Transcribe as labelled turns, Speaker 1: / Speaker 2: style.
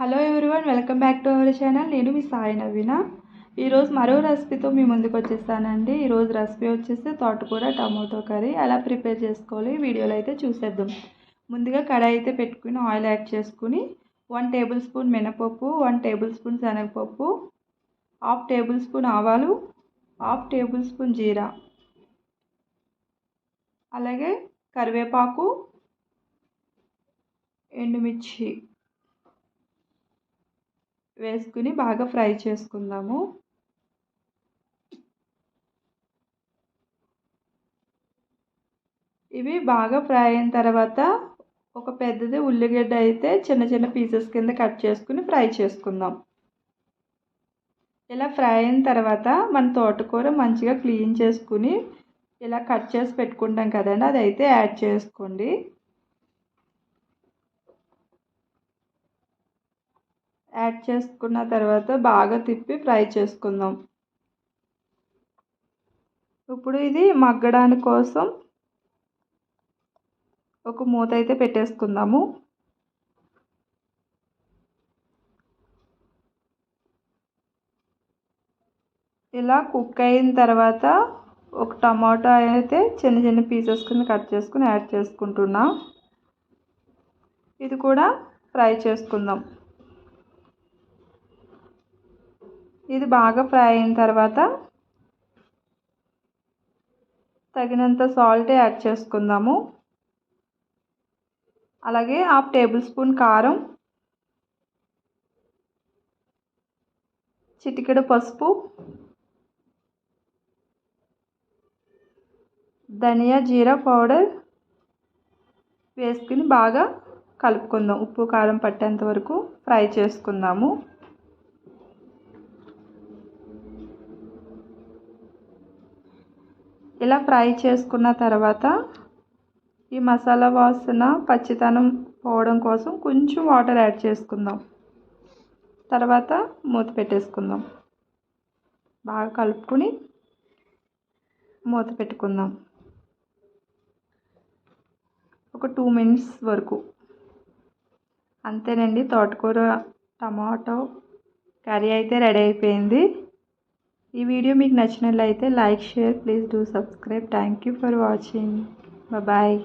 Speaker 1: Hello everyone, welcome back to our channel. నేను మీ సాయి నవీన. ఈరోజు మరో రెసిపీతో మీ ముందుకు వచ్చేసానండి. ఈరోజు రెసిపీ వచ్చేసి తోటకూర టమాటో కర్రీ ఎలా ప్రిపేర్ చేసుకోవాలి వీడియోలో అయితే చూసేద్దాం. ముందుగా కడాయి అయితే పెట్టుకుని ఆయిల్ యాడ్ చేసుకుని 1 టేబుల్ స్పూన్ మినపప్పు, 1 టేబుల్ స్పూన్ శనగపప్పు, 1/2 టేబుల్ స్పూన్ ఆవాలు, 1/2 టేబుల్ స్పూన్ జీరా, అలాగే కరివేపాకు, ఎండుమిర్చి వేసుకుని బాగా ఫ్రై చేసుకుందాము. ఇవి బాగా ఫ్రై అయిన తర్వాత ఒక పెద్దది ఉల్లిగడ్డ అయితే చిన్న చిన్న పీసెస్ కింద కట్ చేసుకుని ఫ్రై చేసుకుందాం. ఇలా ఫ్రై అయిన తర్వాత మన తోటకూర మంచిగా క్లీన్ చేసుకుని ఇలా కట్ చేసి పెట్టుకుంటాం కదండి, అదైతే యాడ్ చేసుకోండి. యాడ్ చేసుకున్న తర్వాత బాగా తిప్పి ఫ్రై చేసుకుందాం. ఇప్పుడు ఇది మగ్గడానికి కోసం ఒక మూత అయితే పెట్టేసుకుందాము. ఇలా కుక్ అయిన తర్వాత ఒక టమాటా అయితే చిన్న చిన్న పీసెస్ కింద కట్ చేసుకుని యాడ్ చేసుకుంటున్నా. ఇది కూడా ఫ్రై చేసుకుందాం. ఇది బాగా ఫ్రై అయిన తర్వాత తగినంత సాల్ట్ యాడ్ చేసుకుందాము. అలాగే 1/2 టేబుల్ స్పూన్ కారం, చిటికెడు పసుపు, ధనియా జీరా పౌడర్ వేసుకుని బాగా కలుపుకుందాం. ఉప్పు కారం పట్టేంత వరకు ఫ్రై చేసుకుందాము. ఇలా ఫ్రై చేసుకున్న తర్వాత ఈ మసాలా వాసన పచ్చితనం పోవడం కోసం కొంచెం వాటర్ యాడ్ చేసుకుందాం. తర్వాత మూత పెట్టేసుకుందాం. బాగా కలుపుకొని మూత పెట్టుకుందాం. ఒక 2 మినిట్స్ వరకు. అంతేనండి, తోటకూర టమాటో కర్రీ అయితే రెడీ అయిపోయింది. ఈ వీడియో మీకు నచ్చినట్లయితే like, share, please do subscribe. Thank you for watching. Bye.